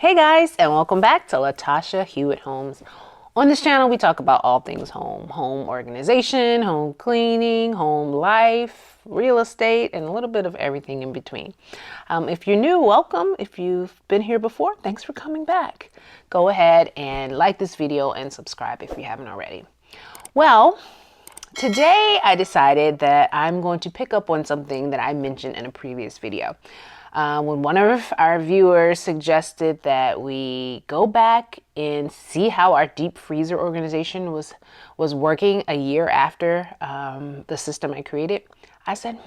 Hey guys, and welcome back to Latasha Hewitt Homes. On this channel, we talk about all things home organization, home cleaning, home life, real estate, and a little bit of everything in between. If you're new, welcome. If you've been here before, thanks for coming back. Go ahead and like this video and subscribe if you haven't already. Well, today I decided that I'm going to pick up on something that I mentioned in a previous video. When one of our viewers suggested that we go back and see how our deep freezer organization was working a year after the system I created, I said,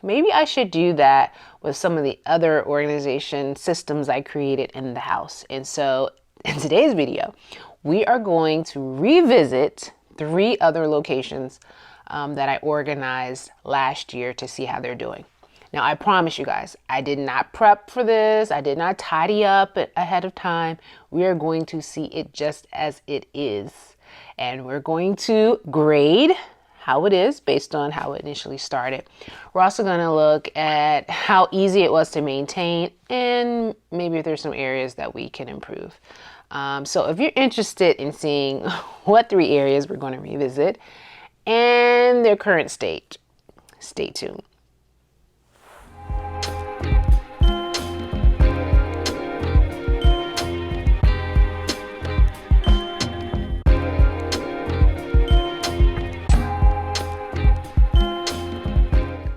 maybe I should do that with some of the other organization systems I created in the house. And so in today's video, we are going to revisit 3 other locations that I organized last year to see how they're doing. Now, I promise you guys, I did not prep for this. I did not tidy up ahead of time. We are going to see it just as it is. And we're going to grade how it is based on how it initially started. We're also going to look at how easy it was to maintain and maybe if there's some areas that we can improve. So if you're interested in seeing what 3 areas we're going to revisit and their current state, stay tuned.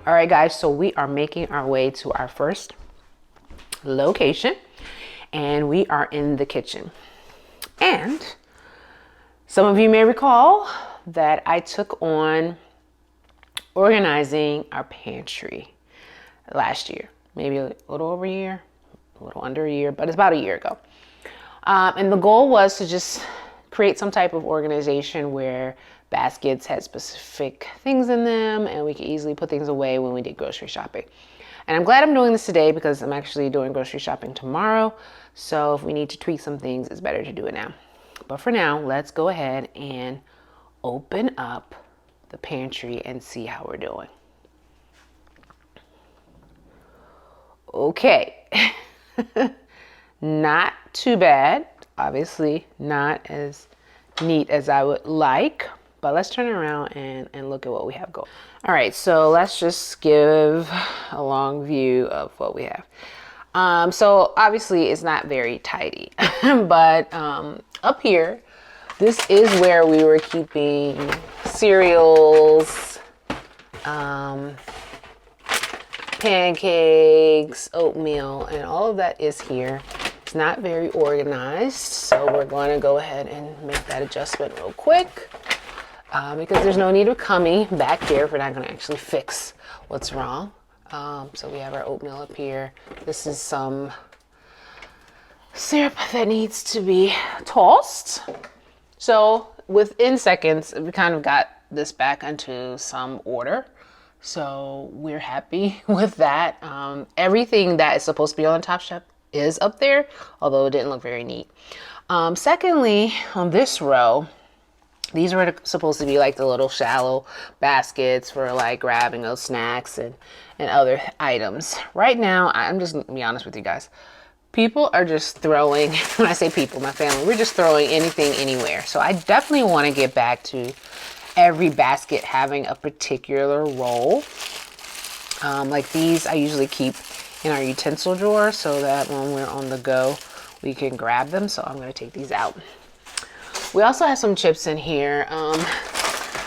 All right, guys, so we are making our way to our first location, and we are in the kitchen. And some of you may recall that I took on organizing our pantry last year, maybe a little over a year, a little under a year, but it's about a year ago. And the goal was to just create some type of organization where baskets had specific things in them and we could easily put things away when we did grocery shopping. And I'm glad I'm doing this today because I'm actually doing grocery shopping tomorrow. So if we need to tweak some things, it's better to do it now. But for now, let's go ahead and open up the pantry and see how we're doing. Okay. Not too bad. Obviously not as neat as I would like, but let's turn around and look at what we have going. All right, so let's just give a long view of what we have. So obviously it's not very tidy, but up here, this is where we were keeping cereals, pancakes, oatmeal, and all of that is here. It's not very organized, so we're going to go ahead and make that adjustment real quick because there's no need of coming back here if we're not going to actually fix what's wrong. So we have our oatmeal up here. This is some syrup that needs to be tossed. So within seconds, we kind of got this back into some order. So we're happy with that. Everything that is supposed to be on the top shelf is up there, although it didn't look very neat. Secondly, on this row, these were supposed to be like the little shallow baskets for like grabbing those snacks and other items. Right now, I'm just gonna be honest with you guys. People are just throwing, when I say people, my family, we're just throwing anything anywhere. So I definitely want to get back to every basket having a particular role. Like these, I usually keep in our utensil drawer so that when we're on the go, we can grab them. So I'm going to take these out. We also have some chips in here.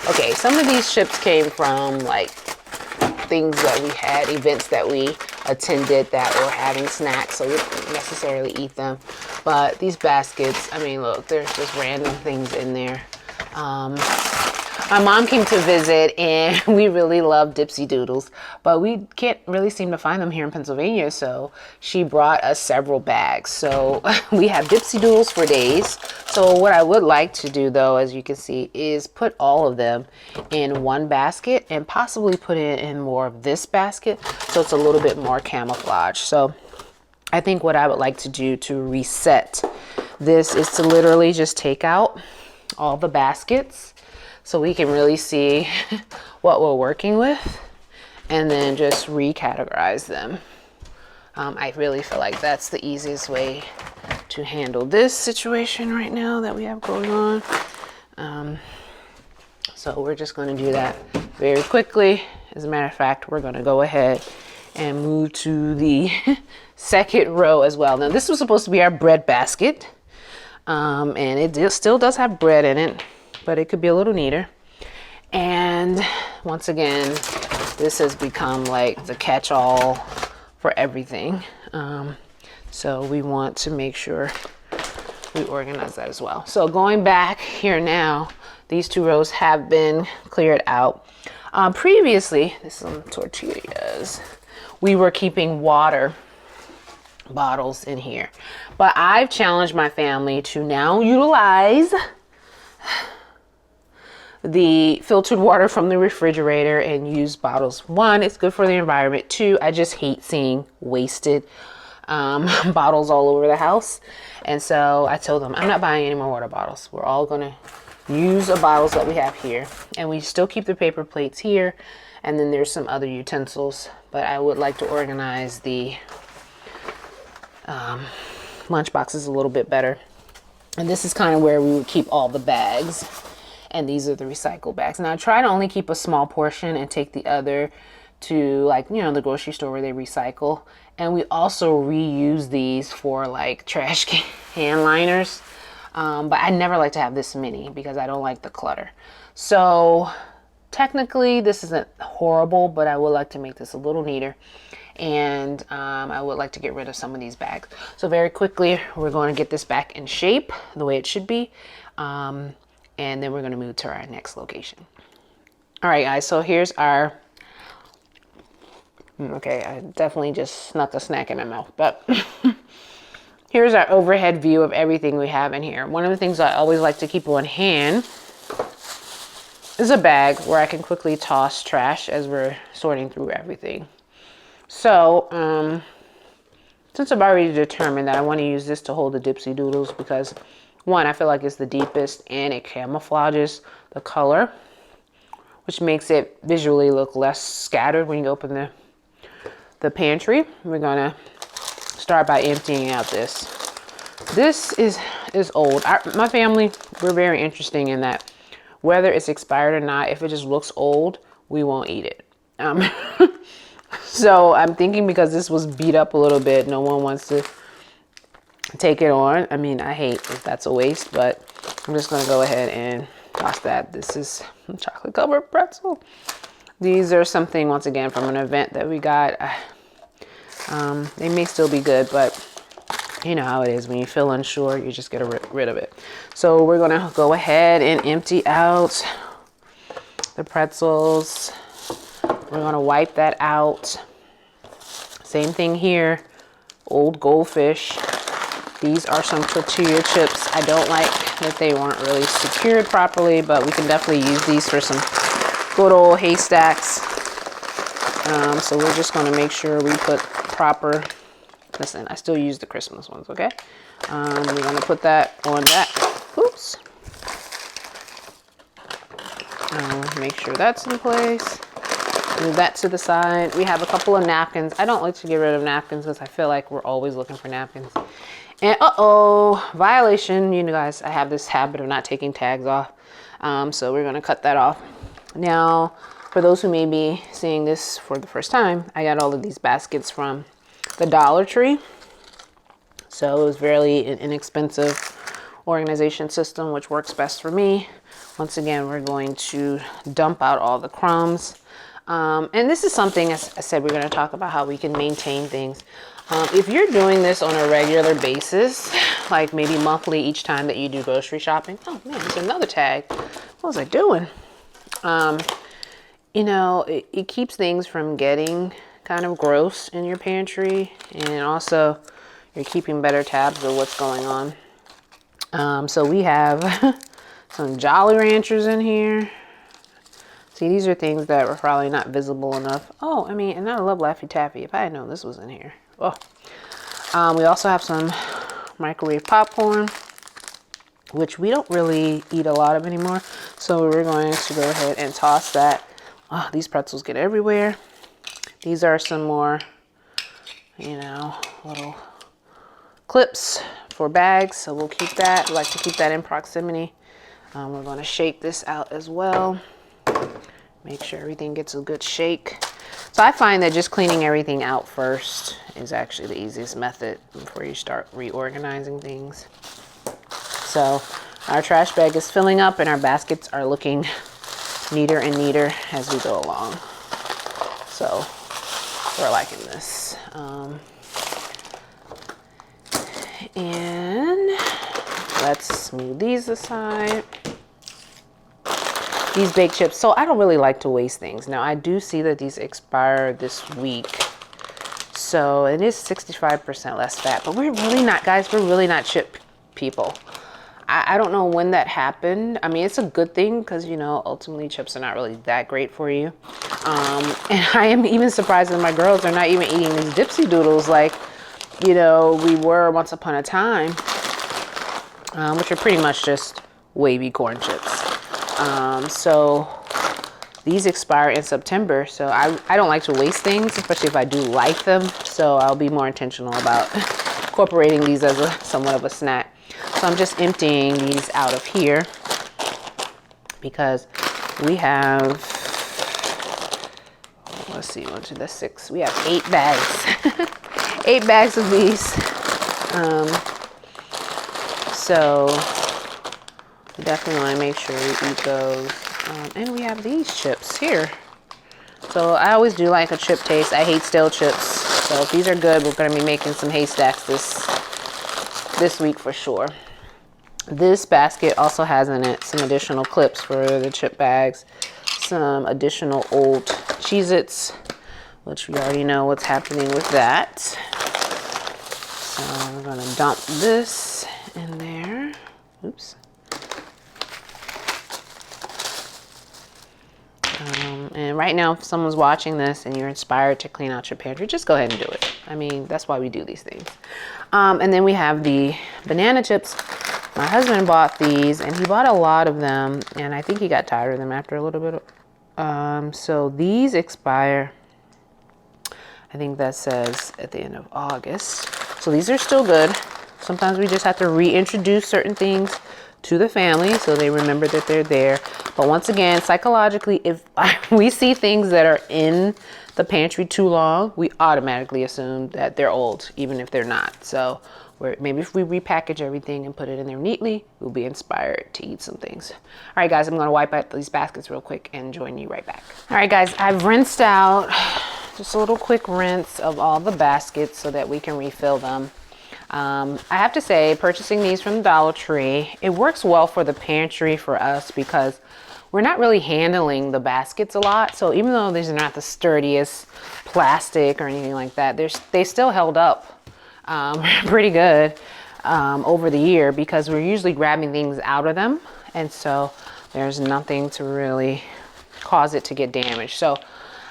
Okay, some of these chips came from like things that we had, events that we attended that were having snacks, so we didn't necessarily eat them. But these baskets, I mean, look, there's just random things in there. My mom came to visit and we really love Dipsy Doodles, but we can't really seem to find them here in Pennsylvania, so she brought us several bags. So we have Dipsy Doodles for days. So what I would like to do though, as you can see, is put all of them in one basket and possibly put it in more of this basket so it's a little bit more camouflage. So I think what I would like to do to reset this is to literally just take out all the baskets so we can really see what we're working with and then just recategorize them. I really feel like that's the easiest way to handle this situation right now that we have going on. So we're just going to do that very quickly. As a matter of fact, we're going to go ahead and move to the second row as well. Now this was supposed to be our bread basket, and it still does have bread in it, but it could be a little neater. And once again, this has become like the catch-all for everything. So we want to make sure we organize that as well. So going back here now, these two rows have been cleared out. Previously, this is some tortillas. We were keeping water bottles in here, but I've challenged my family to now utilize the filtered water from the refrigerator and use bottles. One, it's good for the environment. Two, I just hate seeing wasted bottles all over the house. And so I told them, I'm not buying any more water bottles. We're all gonna use the bottles that we have here, and we still keep the paper plates here, and then there's some other utensils, but I would like to organize the lunch boxes a little bit better. And this is kind of where we would keep all the bags, and these are the recycle bags. Now I try to only keep a small portion and take the other to, like, you know, the grocery store where they recycle. And we also reuse these for like trash can liners. But I never like to have this many because I don't like the clutter. So technically this isn't horrible, but I would like to make this a little neater. And I would like to get rid of some of these bags. So very quickly, we're going to get this back in shape the way it should be. And then we're going to move to our next location. All right, guys, so here's our, okay, I definitely just snuck a snack in my mouth, but here's our overhead view of everything we have in here. One of the things I always like to keep on hand is a bag where I can quickly toss trash as we're sorting through everything. So, since I've already determined that I want to use this to hold the Dipsy Doodles because, one, I feel like it's the deepest and it camouflages the color, which makes it visually look less scattered when you open the pantry. We're going to start by emptying out this. This is old. My family, we're very interesting in that whether it's expired or not, if it just looks old, we won't eat it. So I'm thinking because this was beat up a little bit, no one wants to take it on. I mean, I hate if that's a waste, but I'm just going to go ahead and toss that. This is chocolate covered pretzel. These are something, once again, from an event that we got. They may still be good, but you know how it is. When you feel unsure, you just get rid of it. So we're going to go ahead and empty out the pretzels. We're going to wipe that out. Same thing here. Old goldfish. These are some tortilla chips. I don't like that they weren't really secured properly, but we can definitely use these for some good old haystacks. So we're just going to make sure we put proper, listen, I still use the Christmas ones, okay? We're going to put that on that. Oops. Make sure that's in place. Move that to the side. We have a couple of napkins. I don't like to get rid of napkins because I feel like we're always looking for napkins. And violation, you know, guys, I have this habit of not taking tags off. So we're going to cut that off. Now, for those who may be seeing this for the first time, I got all of these baskets from the Dollar Tree. So it was really an inexpensive organization system, which works best for me. Once again, we're going to dump out all the crumbs. And this is something, as I said, we're going to talk about how we can maintain things. If you're doing this on a regular basis, like maybe monthly each time that you do grocery shopping, oh man, there's another tag. What was I doing? You know, it keeps things from getting kind of gross in your pantry, and also you're keeping better tabs of what's going on. So we have some Jolly Ranchers in here. See, these are things that were probably not visible enough. Oh, I mean, and I love Laffy Taffy. If I had known this was in here. Oh. We also have some microwave popcorn, which we don't really eat a lot of anymore. So we're going to go ahead and toss that. Oh, these pretzels get everywhere. These are some more, you know, little clips for bags, so we'll keep that. We like to keep that in proximity. We're going to shake this out as well. Make sure everything gets a good shake. So I find that just cleaning everything out first is actually the easiest method before you start reorganizing things. So our trash bag is filling up and our baskets are looking neater and neater as we go along. So we're liking this. And let's move these aside. These baked chips. So I don't really like to waste things. Now I do see that these expire this week. So it is 65% less fat, but we're really not, guys, we're really not chip people. I don't know when that happened. I mean, it's a good thing because, you know, ultimately chips are not really that great for you. And I am even surprised that my girls are not even eating these Dipsy Doodles like, you know, we were once upon a time, which are pretty much just wavy corn chips. So these expire in September. So I don't like to waste things, especially if I do like them. So I'll be more intentional about incorporating these as somewhat of a snack. So I'm just emptying these out of here because we have, let's see, 1, 2, that's 6. We have 8 bags, 8 bags of these. So we definitely want to make sure we eat those. And we have these chips here. So I always do like a chip taste. I hate stale chips. So if these are good, we're going to be making some haystacks this week for sure. This basket also has in it some additional clips for the chip bags, some additional old Cheez-Its, which we already know what's happening with that. So we're going to dump this in there. Oops. And right now, if someone's watching this and you're inspired to clean out your pantry, just go ahead and do it. I mean, that's why we do these things. And then we have the banana chips. My husband bought these and he bought a lot of them and I think he got tired of them after a little bit. So these expire, I think that says at the end of August. So these are still good. Sometimes we just have to reintroduce certain things to the family so they remember that they're there. But once again, psychologically, if we see things that are in the pantry too long, we automatically assume that they're old, even if they're not. So maybe if we repackage everything and put it in there neatly, we'll be inspired to eat some things. All right, guys, I'm gonna wipe out these baskets real quick and join you right back. All right, guys, I've rinsed out, just a little quick rinse of all the baskets so that we can refill them. I have to say, purchasing these from the Dollar Tree, it works well for the pantry for us because we're not really handling the baskets a lot. So even though these are not the sturdiest plastic or anything like that, they still held up pretty good over the year because we're usually grabbing things out of them. And so there's nothing to really cause it to get damaged. So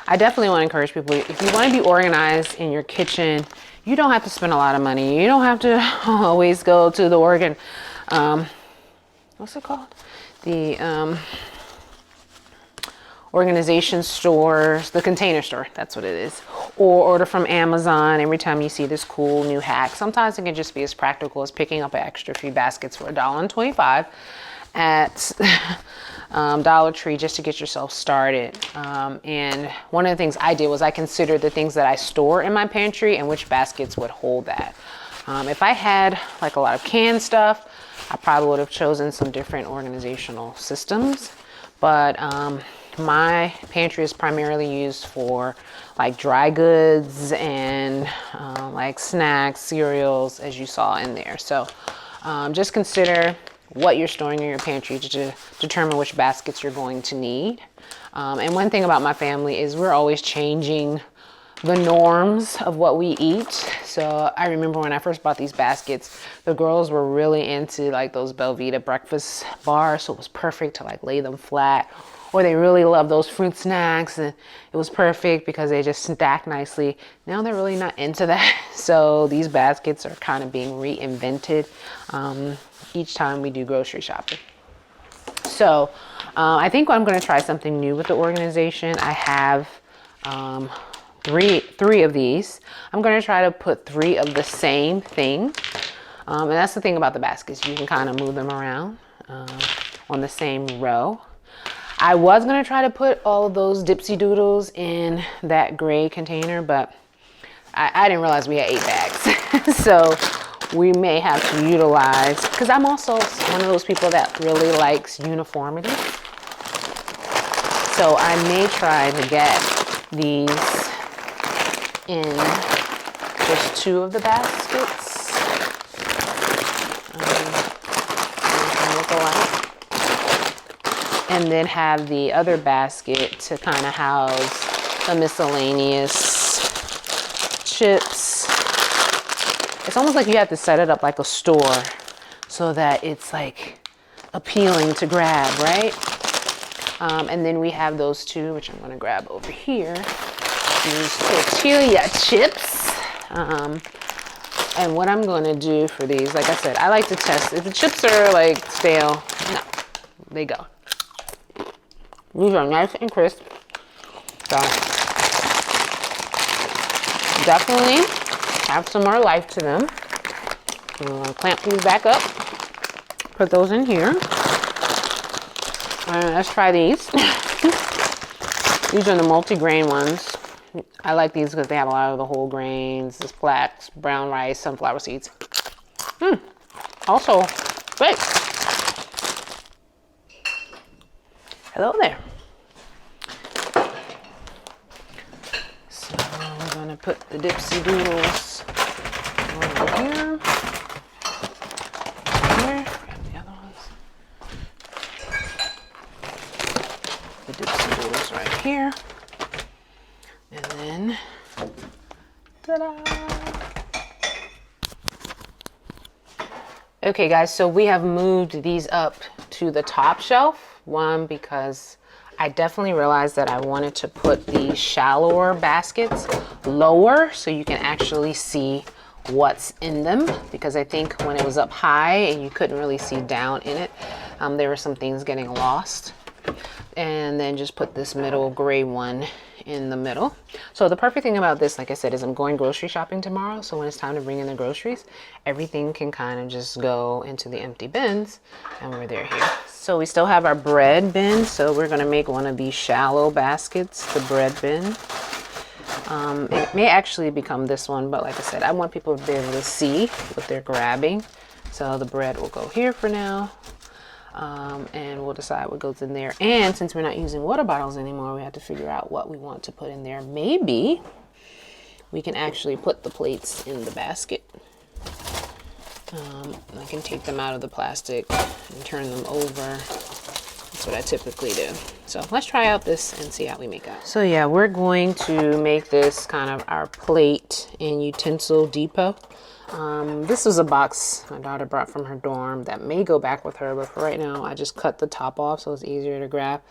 I definitely want to encourage people, if you want to be organized in your kitchen, you don't have to spend a lot of money. You don't have to always go to the what's it called? The organization stores, the Container Store, that's what it is. Or order from Amazon every time you see this cool new hack. Sometimes it can just be as practical as picking up an extra few baskets for $1.25 at Dollar Tree just to get yourself started. And one of the things I did was I considered the things that I store in my pantry and which baskets would hold that. If I had like a lot of canned stuff, I probably would have chosen some different organizational systems. But my pantry is primarily used for like dry goods and like snacks, cereals, as you saw in there. So just consider what you're storing in your pantry to determine which baskets you're going to need. And one thing about my family is we're always changing the norms of what we eat. So I remember when I first bought these baskets, the girls were really into like those Belvita breakfast bars. So it was perfect to like lay them flat. Or they really love those fruit snacks and it was perfect because they just stack nicely. Now they're really not into that. So these baskets are kind of being reinvented each time we do grocery shopping. So I think I'm going to try something new with the organization. I have three of these. I'm going to try to put 3 of the same thing And that's the thing about the baskets. You can kind of move them around on the same row. I was going to try to put all of those Dipsy Doodles in that gray container, but I didn't realize we had 8 bags. So we may have to utilize, because I'm also one of those people that really likes uniformity. So I may try to get these in just 2 of the baskets. Look alike. And then have the other basket to kind of house the miscellaneous chips. It's almost like you have to set it up like a store so that it's like appealing to grab, right? And then we have those 2, which I'm going to grab over here. These tortilla chips. And what I'm going to do for these, like I said, I like to test. If the chips are like stale, no, they go. These are nice and crisp. So definitely have some more life to them. I'm going to clamp these back up. Put those in here. Let's try these. These are the multi-grain ones. I like these because they have a lot of the whole grains, this flax, brown rice, sunflower seeds. Also, great. Hello there. So we're going to put the Dipsy Doodles over here. Here. Grab the other ones. The Dipsy Doodles right here. And then, ta-da! Okay guys, so we have moved these up to the top shelf. One, because I definitely realized that I wanted to put the shallower baskets lower so you can actually see what's in them, because I think when it was up high and you couldn't really see down in it, there were some things getting lost. And then just put this middle gray one in the middle. So the perfect thing about this, like I said, is I'm going grocery shopping tomorrow. So when it's time to bring in the groceries, everything can kind of just go into the empty bins and they're here. So we still have our bread bin. So we're going to make one of these shallow baskets, the bread bin. It may actually become this one, but like I said, I want people to be able to see what they're grabbing. So the bread will go here for now. And we'll decide what goes in there. And since we're not using water bottles anymore, we have to figure out what we want to put in there. Maybe we can actually put the plates in the basket. I can take them out of the plastic and turn them over. That's what I typically do. So let's try out this and see how we make it. So yeah, we're going to make this kind of our plate and utensil depot. This was a box my daughter brought from her dorm that may go back with her, but for right now I just cut the top off so it's easier to grab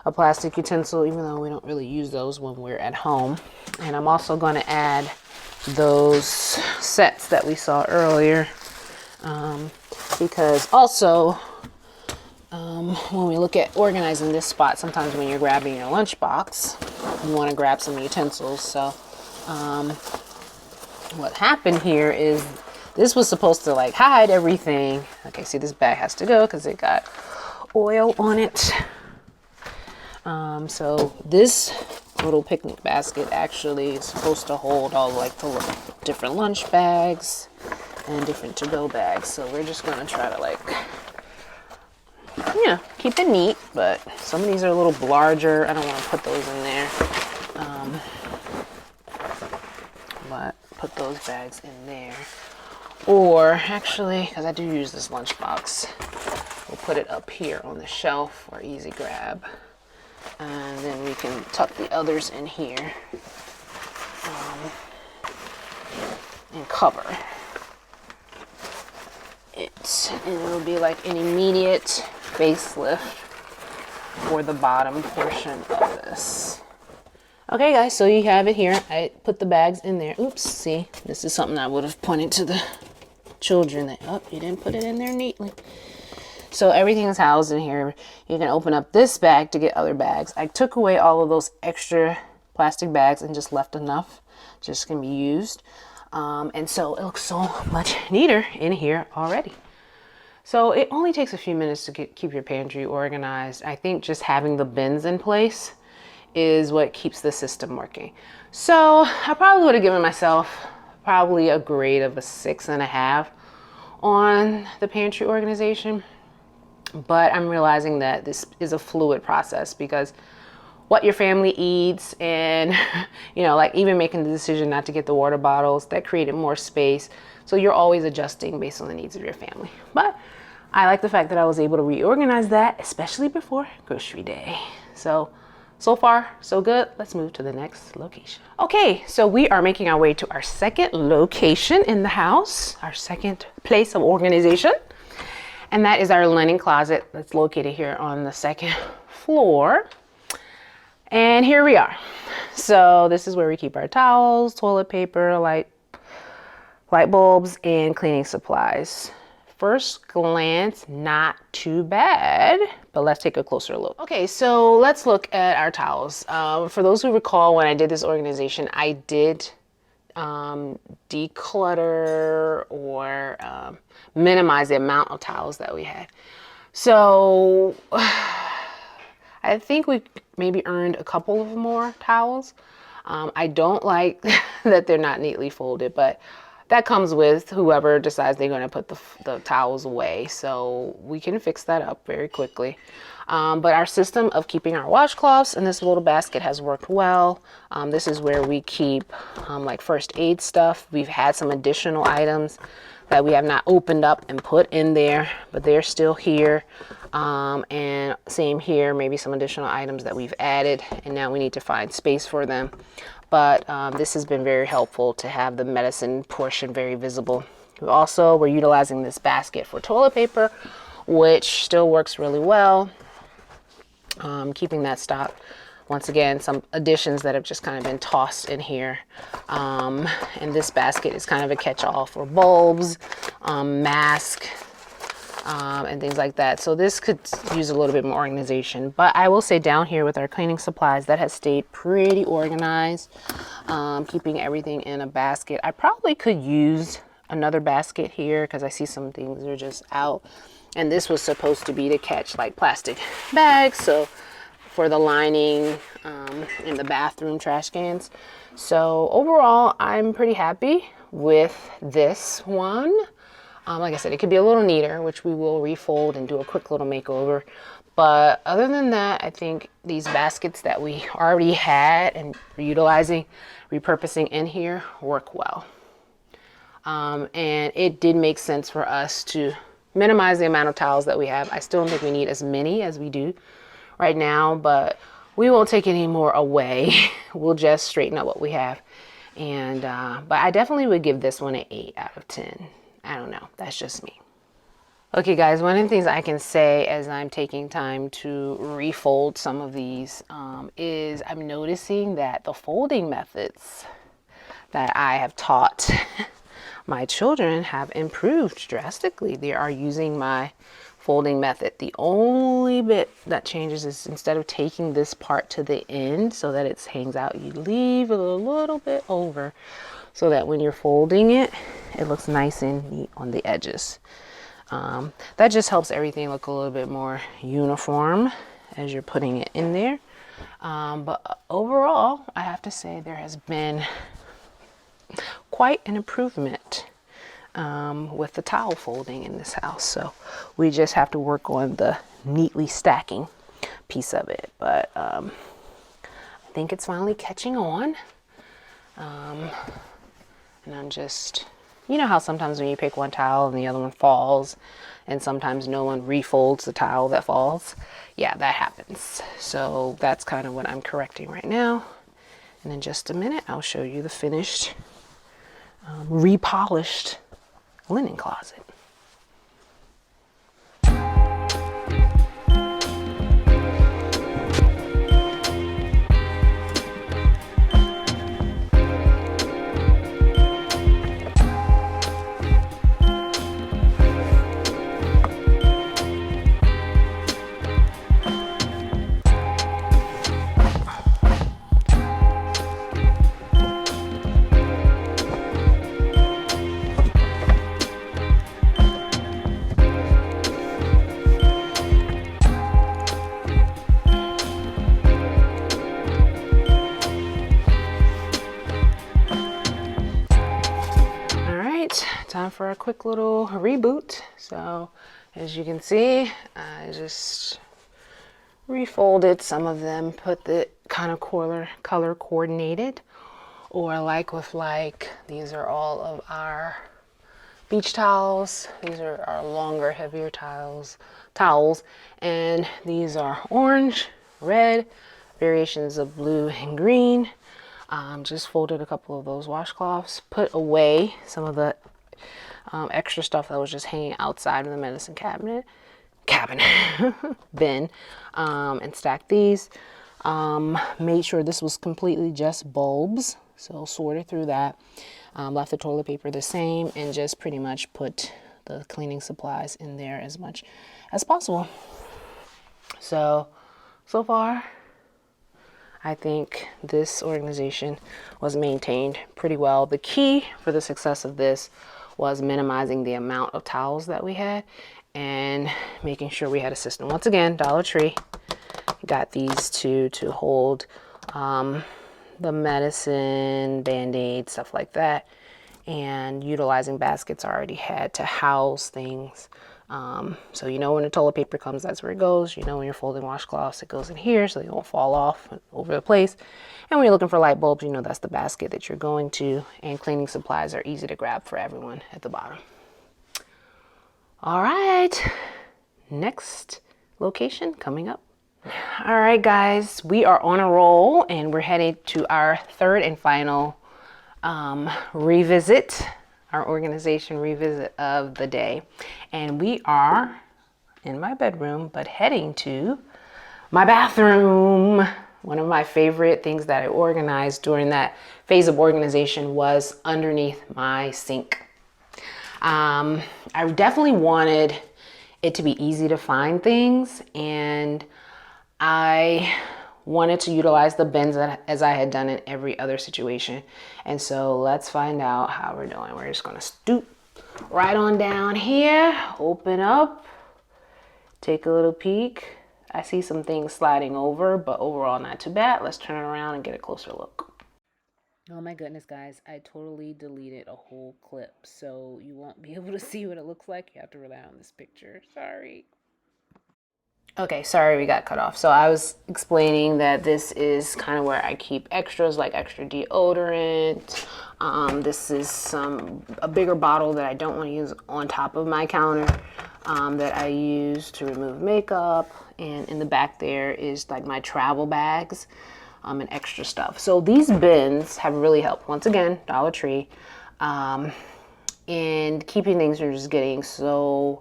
a plastic utensil, even though we don't really use those when we're at home. And I'm also going to add those sets that we saw earlier, because also when we look at organizing this spot, sometimes when you're grabbing your lunchbox, you want to grab some utensils. So what happened here is this was supposed to like hide everything. Okay, see, this bag has to go because it got oil on it. So this little picnic basket actually is supposed to hold all like the different lunch bags and different to-go bags. So we're just going to try to like, keep it neat, but some of these are a little larger. I don't want to put those in there. But put those bags in there. Or actually, because I do use this lunchbox, we'll put it up here on the shelf for easy grab. And then we can tuck the others in here and cover it. And it'll be like an immediate facelift for the bottom portion of this. Okay guys, so you have it here. I put the bags in there. Oops, see, this is something I would have pointed to the children that, oh, you didn't put it in there neatly. So everything's housed in here. You can open up this bag to get other bags. I took away all of those extra plastic bags and just left enough just can be used. And so it looks so much neater in here already. So it only takes a few minutes to keep your pantry organized. I think just having the bins in place is what keeps the system working. So I probably would have given myself probably a grade of a 6.5 on the pantry organization. But I'm realizing that this is a fluid process because what your family eats and, you know, like even making the decision not to get the water bottles, that created more space. So you're always adjusting based on the needs of your family. But I like the fact that I was able to reorganize that, especially before grocery day. So far, so good. Let's move to the next location. Okay, so we are making our way to our second location in the house, our second place of organization. And that is our linen closet that's located here on the second floor. And here we are. So this is where we keep our towels, toilet paper, light bulbs, and cleaning supplies. First glance, not too bad, but let's take a closer look. Okay, so let's look at our towels. For those who recall, when I did this organization, I did declutter or minimize the amount of towels that we had. So I think we maybe earned a couple of more towels. I don't like that they're not neatly folded, but that comes with whoever decides they're going to put the towels away. So we can fix that up very quickly. But our system of keeping our washcloths in this little basket has worked well. This is where we keep like first aid stuff. We've had some additional items that we have not opened up and put in there, but they're still here. And same here, maybe some additional items that we've added and now we need to find space for them. But this has been very helpful to have the medicine portion very visible. We're utilizing this basket for toilet paper, which still works really well. Keeping that stock. Once again, some additions that have just kind of been tossed in here. And this basket is kind of a catch-all for bulbs, masks, and things like that. So this could use a little bit more organization. But I will say down here with our cleaning supplies, that has stayed pretty organized, keeping everything in a basket. I probably could use another basket here because I see some things are just out. And this was supposed to be to catch like plastic bags, so for the lining in the bathroom trash cans. So overall, I'm pretty happy with this one. Like I said, it could be a little neater, which we will refold and do a quick little makeover. But other than that, I think these baskets that we already had and repurposing in here work well. And it did make sense for us to minimize the amount of towels that we have. I still don't think we need as many as we do right now, but we won't take any more away. We'll just straighten up what we have. And but I definitely would give this one an 8 out of 10. I don't know, that's just me. Okay guys, one of the things I can say as I'm taking time to refold some of these is I'm noticing that the folding methods that I have taught my children have improved drastically. They are using my folding method. The only bit that changes is instead of taking this part to the end so that it hangs out, you leave it a little bit over so that when you're folding it, it looks nice and neat on the edges. That just helps everything look a little bit more uniform as you're putting it in there. But overall, I have to say there has been quite an improvement with the towel folding in this house. So we just have to work on the neatly stacking piece of it. But I think it's finally catching on. And I'm just, you know how sometimes when you pick one towel and the other one falls, and sometimes no one refolds the towel that falls. Yeah, that happens. So that's kind of what I'm correcting right now. And in just a minute, I'll show you the finished, repolished linen closet. for a quick little reboot. So as you can see, I just refolded some of them, put the kind of color coordinated, or like with these are all of our beach towels. These are our longer, heavier towels, and these are orange, red, variations of blue and green. Just folded a couple of those washcloths, put away some of the extra stuff that was just hanging outside of the medicine cabinet bin, and stacked these. Made sure this was completely just bulbs, so sorted through that. Left the toilet paper the same, and just pretty much put the cleaning supplies in there as much as possible. So far, I think this organization was maintained pretty well. The key for the success of this was minimizing the amount of towels that we had and making sure we had a system. Once again, Dollar Tree. Got these two to hold the medicine, Band-Aid, stuff like that, and utilizing baskets I already had to house things. So you know when the toilet paper comes, that's where it goes. You know when you're folding washcloths, it goes in here so they won't fall off over the place. And when you're looking for light bulbs, you know that's the basket that you're going to. And cleaning supplies are easy to grab for everyone at the bottom. All right, next location coming up. All right, guys, we are on a roll and we're headed to our third and final revisit, our organization revisit of the day. And we are in my bedroom, but heading to my bathroom. One of my favorite things that I organized during that phase of organization was underneath my sink. I definitely wanted it to be easy to find things, and I wanted to utilize the bins as I had done in every other situation. And so let's find out how we're doing. We're just gonna stoop right on down here, open up, take a little peek. I see some things sliding over, but overall not too bad. Let's turn it around and get a closer look. Oh my goodness, guys, I totally deleted a whole clip, so you won't be able to see what it looks like. You have to rely on this picture, sorry. Okay, sorry we got cut off. So I was explaining that this is kind of where I keep extras, like extra deodorant. This is a bigger bottle that I don't want to use on top of my counter, that I use to remove makeup. And in the back there is like my travel bags, and extra stuff. So these bins have really helped. Once again, Dollar Tree, and keeping things from just getting so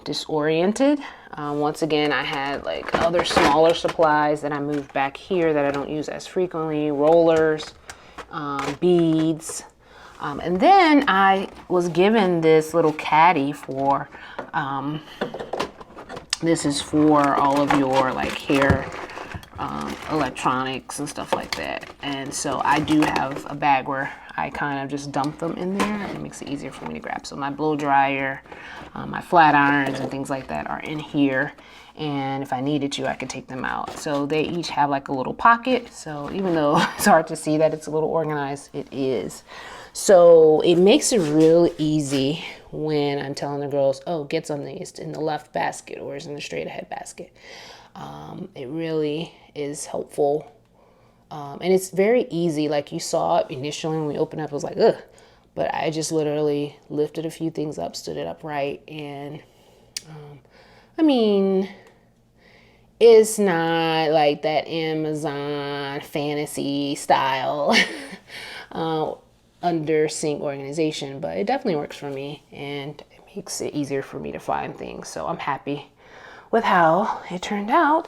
disoriented. Once again, I had like other smaller supplies that I moved back here that I don't use as frequently, rollers, beads, and then I was given this little caddy for this is for all of your like hair electronics and stuff like that. And so I do have a bag where I kind of just dump them in there, and it makes it easier for me to grab. So my blow dryer, my flat irons and things like that are in here, and if I needed to, I could take them out. So they each have like a little pocket, so even though it's hard to see that it's a little organized, it is. So it makes it real easy when I'm telling the girls, oh, get something, it's in the left basket or it's in the straight ahead basket. It really is helpful. And it's very easy. Like you saw it initially when we opened up, it was like, ugh. But I just literally lifted a few things up, stood it upright, and I mean, it's not like that Amazon fantasy style under sink organization, but it definitely works for me, and it makes it easier for me to find things. So I'm happy with how it turned out.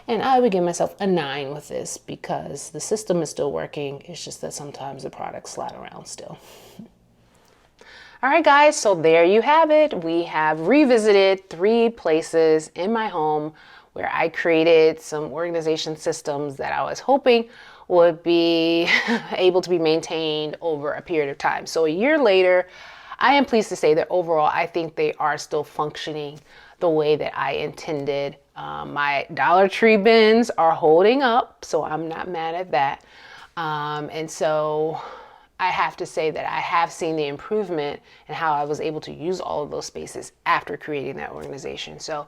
And I would give myself a 9 with this because the system is still working. It's just that sometimes the products slide around still. All right, guys, so there you have it. We have revisited 3 places in my home where I created some organization systems that I was hoping would be able to be maintained over a period of time. So a year later, I am pleased to say that overall, I think they are still functioning the way that I intended. My Dollar Tree bins are holding up, so I'm not mad at that. And so I have to say that I have seen the improvement in how I was able to use all of those spaces after creating that organization. So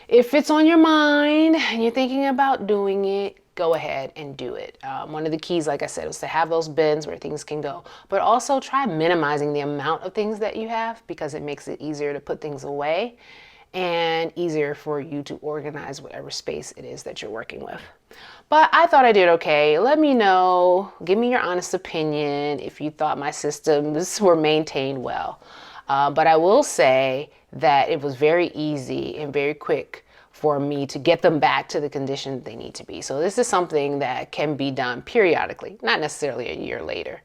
if it's on your mind and you're thinking about doing it, go ahead and do it. One of the keys, like I said, was to have those bins where things can go, but also try minimizing the amount of things that you have, because it makes it easier to put things away and easier for you to organize whatever space it is that you're working with. But I thought I did okay. Let me know, give me your honest opinion if you thought my systems were maintained well. But I will say that it was very easy and very quick for me to get them back to the condition they need to be. So this is something that can be done periodically, not necessarily a year later,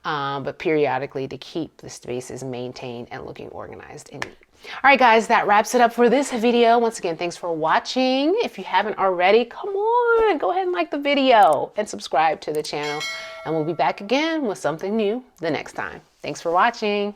but periodically, to keep the spaces maintained and looking organized and neat. All right, guys, that wraps it up for this video. Once again, thanks for watching. If you haven't already, come on, go ahead and like the video and subscribe to the channel. And we'll be back again with something new the next time. Thanks for watching.